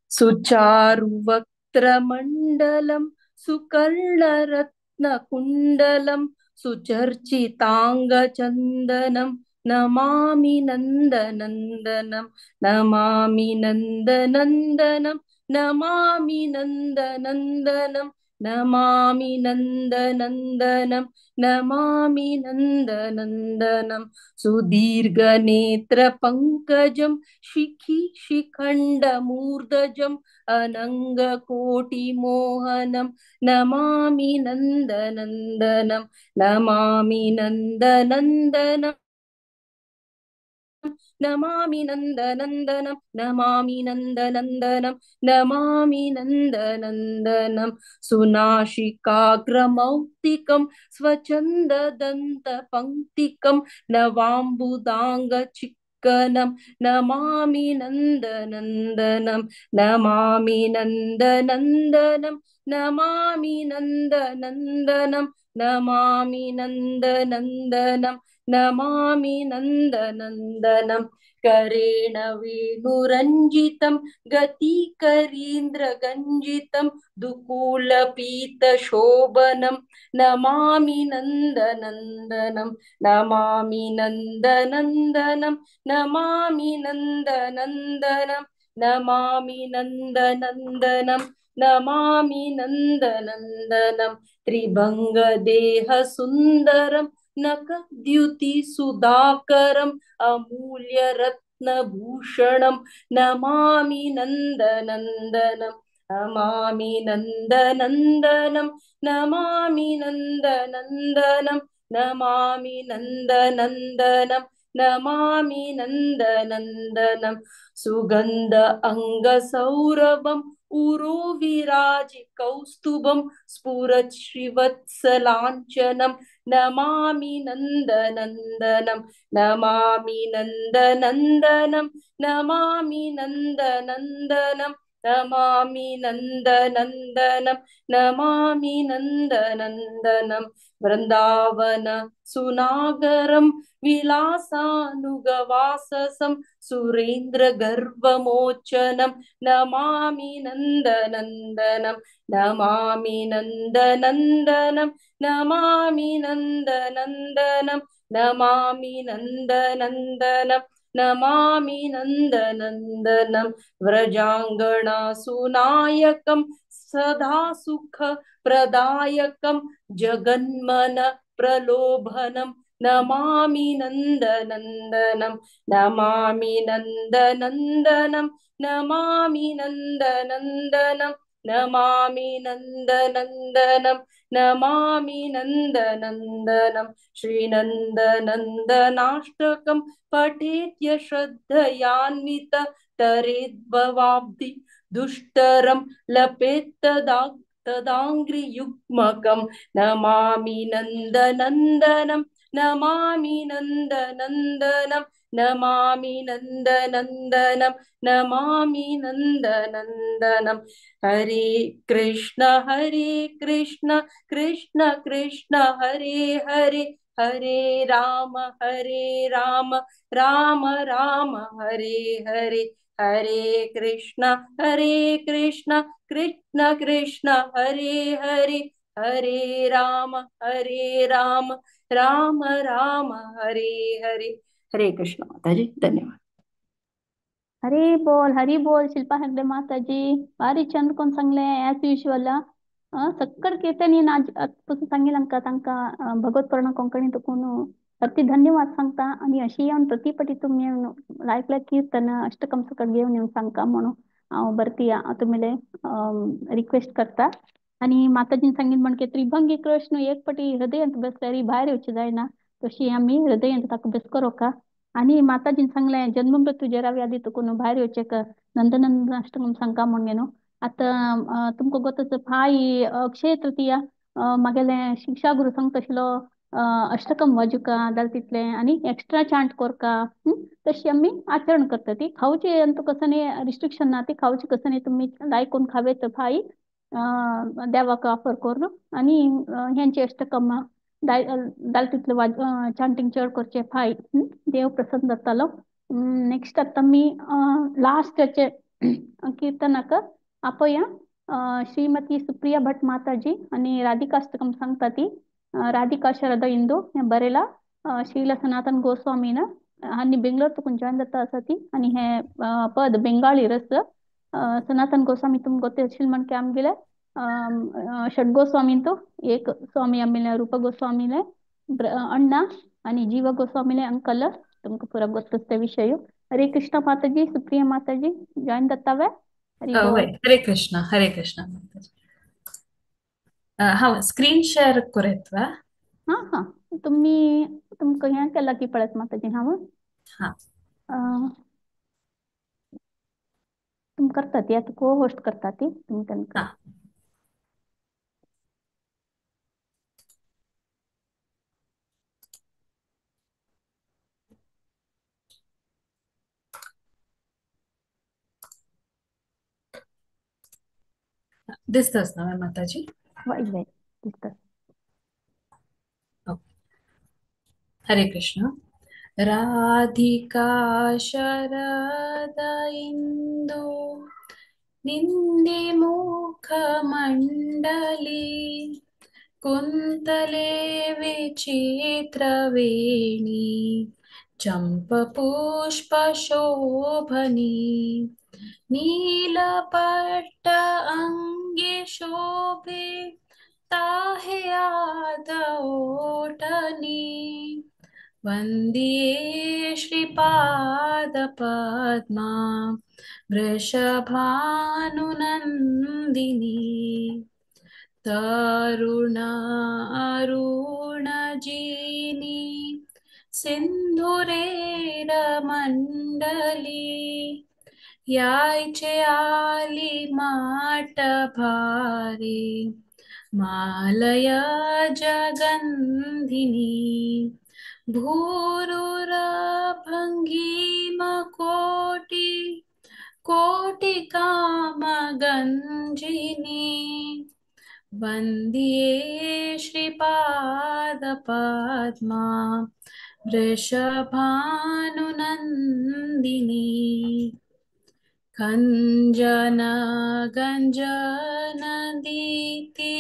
E: सुचारु वक्त्र मंडलम सुकर्ण रत्न कुंडलम सुचर्चितांग चंदनम नमामि नन्दनन्दनं नमामि नन्दनन्दनं नमामि नन्दनन्दनं नमामि नन्दनन्दनं नमामि नन्दनन्दनं सुदीर्घनेत्रपङ्कजं शिखण्डमूर्धजम् अनङ्गकोटिमोहनं नमामि नन्दनन्दनं नमामि नन्दनन्दनं नमामि नन्दनन्दनं नमामि नन्दनन्दनं नमामि नन्दनन्दनं सुनासिकाग्रमौक्तिकं स्वच्छन्ददन्तपङ्क्तिकं नवाम्बुदाङ्गचिक्कनं नमामि नन्दनन्दनं नमामि नन्दनन्दनं नमामि नन्दनन्दनं नमामि नन्दनन्दनं नमामि नन्दनन्दनं करेण वेणुरञ्जितं गतिकरीन्द्रगञ्जितं दुकूलपीतशोभनं नमामि नन्दनन्दनं नमामि नन्दनन्दनं नमामि नन्दनन्दनं नमामि नन्दनन्दनं नमामि नन्दनन्दनं त्रिभङ्गदेहसुन्दरं नखद्युतिसुधाकरम् अमूल्यरत्नभूषणं नमामि नन्दनन्दनं नमामि नन्दनन्दनं नमामि नन्दनन्दनं नमामि नन्दनन्दनं नमामि नन्दनन्दनं सुगन्ध अङ्गसौरभम् उरोविराजिकौस्तुभं स्फुरत् श्रीवत्सलाञ्छनं नमामि नन्दनन्दनं नमामि नन्दनन्दनं नमामि नन्दनन्दनं नमामि नन्दनन्दनं नमामि नन्दनन्दनं वृन्दावन सुनागरं विलासानुगवाससं सुरेन्द्रगर्वमोचनं नमामि नन्दनन्दनं नमामि नन्दनन्दनं नमामि नन्दनन्दनं नमामि नन्दनन्दनं नमामि नन्दनन्दनं व्रजाङ्गणासुनायकं सदा सुखप्रदायकं जगन्मन प्रलोभनं नमामि नन्दनन्दनं नमामि नन्दनन्दनं नमामि नन्दनन्दनं नमामि नन्दनन्दनं नमामि नन्दनन्दनं श्रीनन्दनन्दनाष्टकं पठेत्य श्रद्धयान्वित तरेद्भवाब्धि दुष्टरं लपेत्तदाङ्घ्रियुग्मकं नमामि नन्दनन्दनं नमामि नन्दनन्दनं नमामि नन्दनन्दनं नमामि नन्दनन्दनं हरे कृष्ण कृष्ण कृष्ण हरे हरे हरे राम राम राम हरे हरे हरे कृष्ण कृष्ण कृष्ण हरे हरे हरे राम राम राम हरे हरे हरे कृष्ण माताजी धन्यवाद
A: हरी बोल शिल्पा हेगडे माताजी भारी चंद कोण सांगले ॲज युजल सक्कड कीर्तनीन आज आजपासून सांगितलं तांका भगवत पुराण कोंकणी तुकून अति धन्यवाद सांगता आणि अशी येऊन प्रतिपटी तुम्ही लायकल्या कीर्तन अष्टकम सकट घेऊन येऊन सांगता म्हणून हांव बरती तुमले रिक्वेस्ट करता आणि माताजीन सांगितलं म्हणजे त्रिभंगी कृष्ण एक पटी हृदयांत बसल्यारी भायर येवची जायना तशी आम्ही हृदयांत ताका बस करो का आणि माताजीन सांगले जन्म मृत्यू जरा व्याधी तुकून भायर येवचे का नंदनंदन अष्टकम सांगता म्हणून आता तुमका गोतच फाई अक्षय तृतीया मागेले शिक्षा गुरु सांगता आशिल्लो अष्टकम वाजुका दालतीतले आणि एक्स्ट्रा चांट कोरका तशी आम्ही आचरण करता ती खाऊची अंत कसं नाही रिस्ट्रिक्शन ना ती खाऊची कसं नाही तुम्ही लायकून खावे तर फाई देवाक ऑफर करून आणि ह्यांचे अष्टकम दालतीतले चांटिंग चड करचे फाई देव प्रसन्न जातालो नेक्स्ट आता मी लास्टचे कीर्तनाक आपया श्रीमती सुप्रिया भट माताजी आणि राधिकाष्टकम सांगता ती राधिका शरद इंदू बरेला ಶ್ರೀಲ ಸನಾತನ್ ಗೋಸ್ವಾಮಿನ ಹನ್ನಿ ಬೆಂಗಳೂರು ತಕೊಂಡ್ ಜಾಯಿನ್ ದತ್ತ ಸತಿ आणि हे पद बेंगाली रस सनातन गोस्वामी तुम गोते शिलमन के आम गेले षड गोस्वामी तो एक स्वामी आमिले रूप गोस्वामीले अण्णा आणि जीव गोस्वामीले अंकल तुमको पूरा गोत्तस्ते विषय हरे कृष्ण माताजी सुप्रिया माताजी जॉइन दत्तावे हरि बोल
F: होय हरे कृष्ण माताजी हा स्क्रीन शेअर करूयात वा
A: हाँ हाँ तुम्ही तुमको यहाँ केला की पडत माताजी हाँ
F: हा
A: तुम करतात या को होस्ट करतात ती तुम्ही त्यांना
F: हा दिसतच ना माताजी
A: वाईट वाईट दिसतात
F: हरे कृष्ण राधिका शरद इंदु निंदे मुख मंडली कुंतले विचित्रवेणी चंपपुष्प शोभनी नीलपट्ट अंगे शोभे ताहे आदओटनी वंदिये श्रीपादपद्मा वृषभानुनन्दिनी तरुणारुणजीनी सिंधुरेरमण्डली यायचे आली माट भारे मालय जगन्धिनी भूरुरभङ्गीम कोटि कोटिकामगञ्जिनी वन्द्ये श्रीपादपद्मा वृषभानुनन्दिनी कञ्जनगञ्जनदीति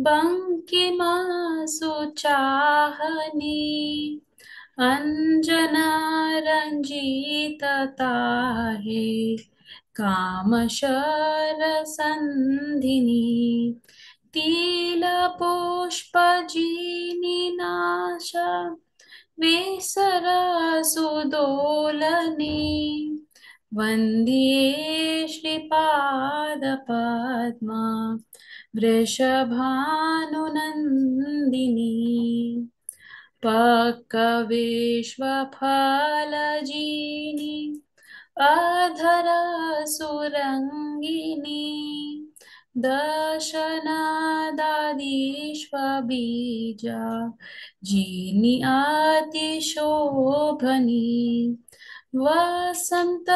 F: बङ्किमसुचाहनी अञ्जनारञ्जितताहे कामशरसन्धिनी तिलपुष्पजीनिनाश वेसरसुदोलनी वन्द्ये श्रीपादपद्मा वृषभानुनन्दिनी पक्कविश्वफलजीनि अधरसुरङ्गिनी दशनादादीष्वबीजा जीनि अतिशोभनी वसंत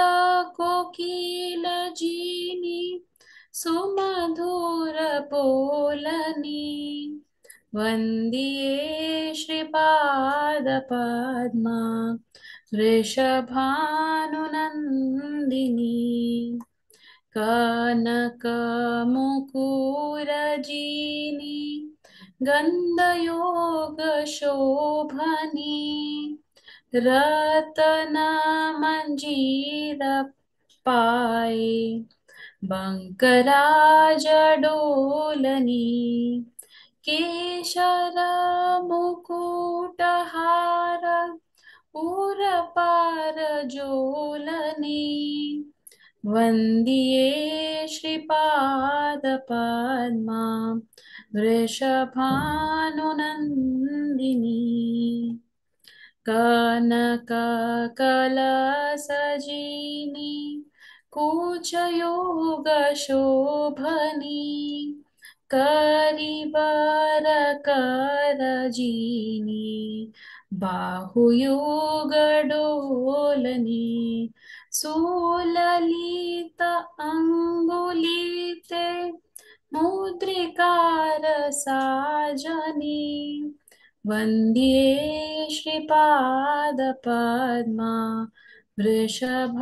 F: कोकिल जीनी सुमधुर बोलनी वंदिये श्रीपादपद्मा वृषभानुनन्दिनी कनकमुकुरजीनी गन्धयोगशोभनी रत्नमञ्जीरपाये बङ्कराजडोलनी केशरमुकुटहार उरपारजोलनी वन्द्ये श्रीपादपद्मा वृषभानुनन्दिनी कनककलसजीनि कुचयोगशोभनी करिबरकरजीनि बाहुयुगडोलनी सुललित अङ्गुलीते मुद्रिकार साजनी वन्द्ये श्रीपादपद्मा वृषभानुनन्दिनी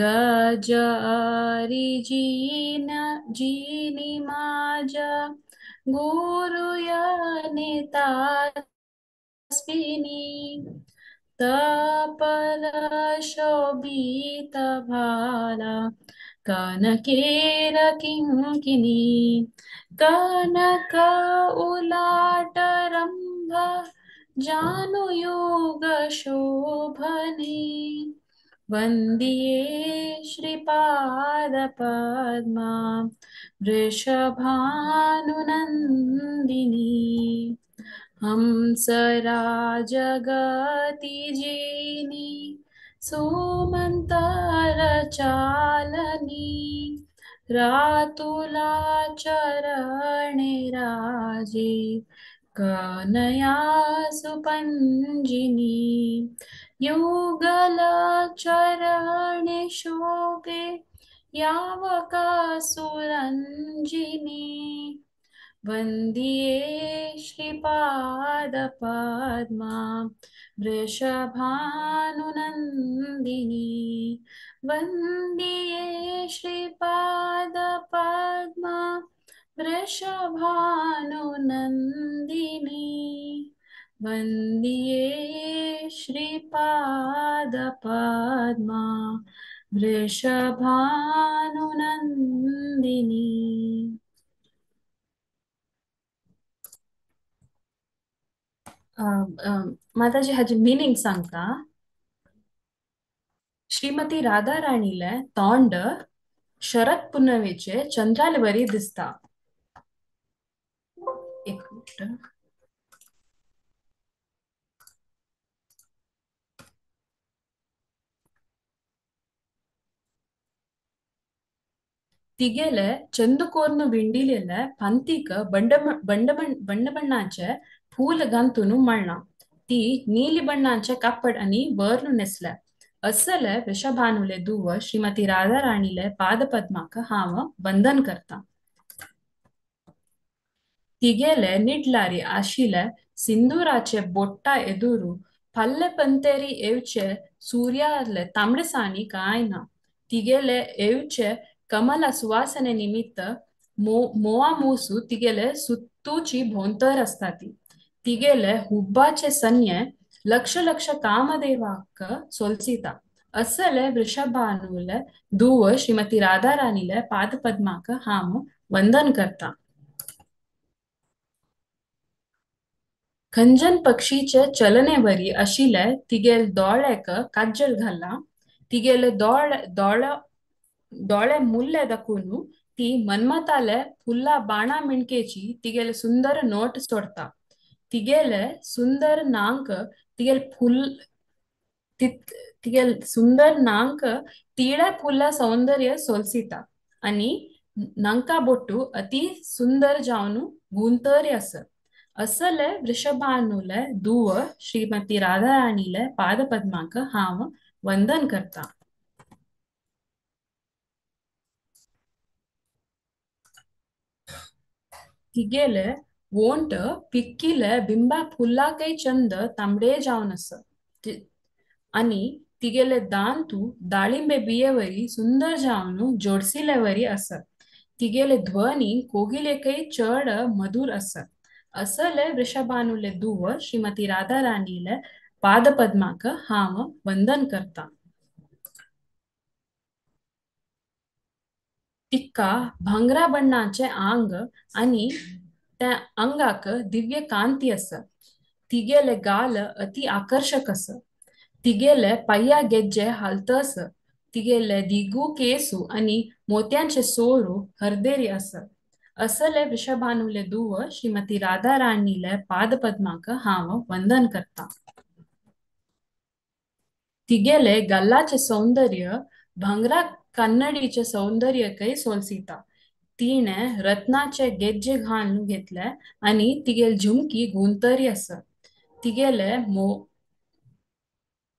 F: गजारिजीन जीनिमाज गुरुयनिता स्विनी तपल शोभित भाला कनकेर किङ्किणी कनक उलाट रंभ जानुयुग शोभने वंदिये श्रीपाद पद्मा वृषभानुनन्दिनी हंसराजगति जेनी सुमंतर चालनी रातुला चरणे राजे कनया सुपंजिनी युगल चरणे शोभे यावका सुरंजिनी वंदिये श्रीपादपद्मा वृषभानुनन्दिनी वंदिये श्रीपादपद्मा वृषभानुनन्दिनी वंदिये श्रीपादपद्मा वृषभानुनन्दिनी. माताजी हाची मिनिंग सांगता. श्रीमती राधा राणीले तोंड शरद पुनवेचे चंद्राले बरी दिसता. एक मिनिट. तिगेले चंदकोर्नु विंडिलेले पंतीक बंड बಣ್ಣाचे फूल गंतुनु मळना. ती नीली बಣ್ಣाचे कापड आणि वर्नु नेसले. असले वृषभानुले दुव श्रीमती राधा राणीले पादपद्माक हांव वंदन करता. तिगेले निड्लारी आशिले सिंदुराचे बोट्टा एदुरू पल्ले पंतेरी एवचे सूर्याले तांबडेसानी काय ना. तिगेले एवचे कमला सुवासने निमित्त मोआ मूसू तिगेले सुತ್ತೂಚಿ भोंतर असताती. तिगेले हुब्बाचे सन्ये लक्ष लक्ष कामदेवाक सोलसिता. असले वृषभानुले दुव श्रीमती राधा राणीले पादपद्माक हांव वंदन करता. खंजन पक्षीचे चलनेवरी आशिले तिगेल दोळ्याक काजल घाला. तिगेले दोळे मुल्ले दाखवून ती मन्मताले फुल्ला बाणा मिणकेची तिगेले सुंदर नोट सोडता. तिगेले सुंदर नांक तिगेल सुंदर नांक तिळे फुल्ला सौंदर्य सोलसिता. आणि नांका बोट्टू अति सुंदर जावन गुंतरी अस. असले वृषभानुले दुव श्रीमती राधा राणीले पादपद्माक हांव वंदन करता. तिगेले वोंट पिक्किले बिंबा फुल्लाकय चंद तांबडे जावन अस. आणि तिगेले दांतू दाळिंबे बियेवरी सुंदर जावन जोडसिलेवरी असत. तिगेले ध्वनी कोगिलेकय चड मधुर असत. असले वृषभानुले दुव श्रीमती राधा राणीले पादपद्माक हांव वंदन करता. तिका भांगरा बಣ್ಣाचे आंग आणि त्या अंगाक दिव्य कांती अस. तिगेले गाल अति आकर्षक अस. तिगेले पाया गेज्जे हालतस. तिगेले दिगू केसू आणि मोत्यांचे सोरू हरदेरी अस. असले वृषभानुले दुव श्रीमती राधा राणीले पादपद्माक हांव वंदन करता. तिगेले गल्लाचे सौंदर्य भांगरा कन्नडीचे सौंदर्य कय सोलसिता. तिने रत्नाचे गेज्जे घालून घेतले आणि तिगेल झुमकी गुंतरी अस. तिगेले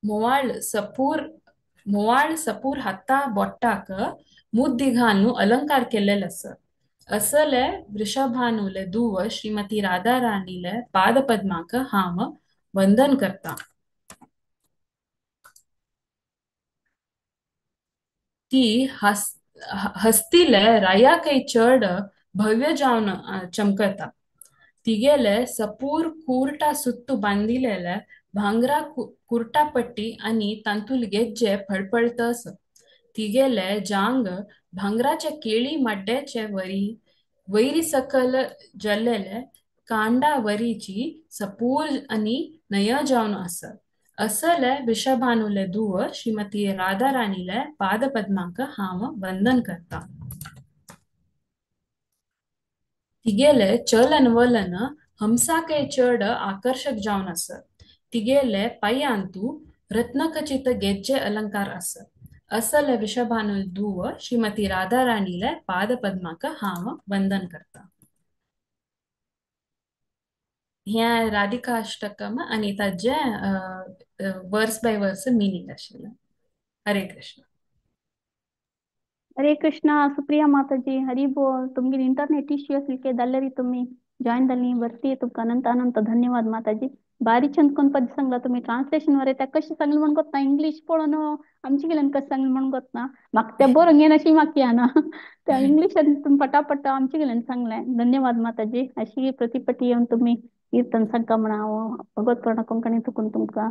F: मोवाळ सपूर हाता बोट्टाक मुद्दी घालून अलंकार केलेले अस. असले वृषभानुले दुव श्रीमती राधा राणीले पादपद्माक हांव वंदन करता. ती हस्तिले रायाकय चड भव्य जावन चमकता. तिगेले सपूर कुर्टा सुत्तू बांधिलेले भांगरा कुर्टापट्टी आणि तांतूल गेज्जे फळफळतस. तिगेले जांग भांगराच्या केळी मड्ड्याचे वैरी सकल जल्लेले कांडा वरीची सपूर आणि नय जावन असत. असले विषभानुले धुव श्रीमती राधाराणीले पादपद्माक हांव वंदन करता. तिगेले चलन वलन हमसाके चढ आकर्षक जावन असत. तिगेले पायांतू रत्नखचित गेज्जे अलंकार असत. असले विषभानुल धुव श्रीमती राधाराणीले पादपद्माक हांव वंदन करता. हें राधिका अष्टकम आणि ताजे वर्स बाय वर्स मिनींग आशिल्लें. हरे कृष्ण.
A: हरे कृष्णा सुप्रिया माताजी हरी बोल. तुमगे इंटरनेट इश्यू असलिके दल्लरी तुम्ही जॉईन दल्ली भरती तुमका अनंत अनंत धन्यवाद माताजी. बारी छंद कोण पद सांगला तुम्ही ट्रान्सलेशन वर त्या कशी सांगली म्हणून गोत ना इंग्लिश पळोन आमची गेल्यान कशी सांगली म्हणून गोत ना म्हाका ते बरोवंक येना अशी म्हाका येना त्या इंग्लिशान तुम्ही पटापट आमची गेल्यान सांगलें. धन्यवाद माताजी. अशी प्रतिपटी येऊन तुम्ही कीर्तन सांगता म्हणा भगवत पुराण कोंकणी चुकून तुमका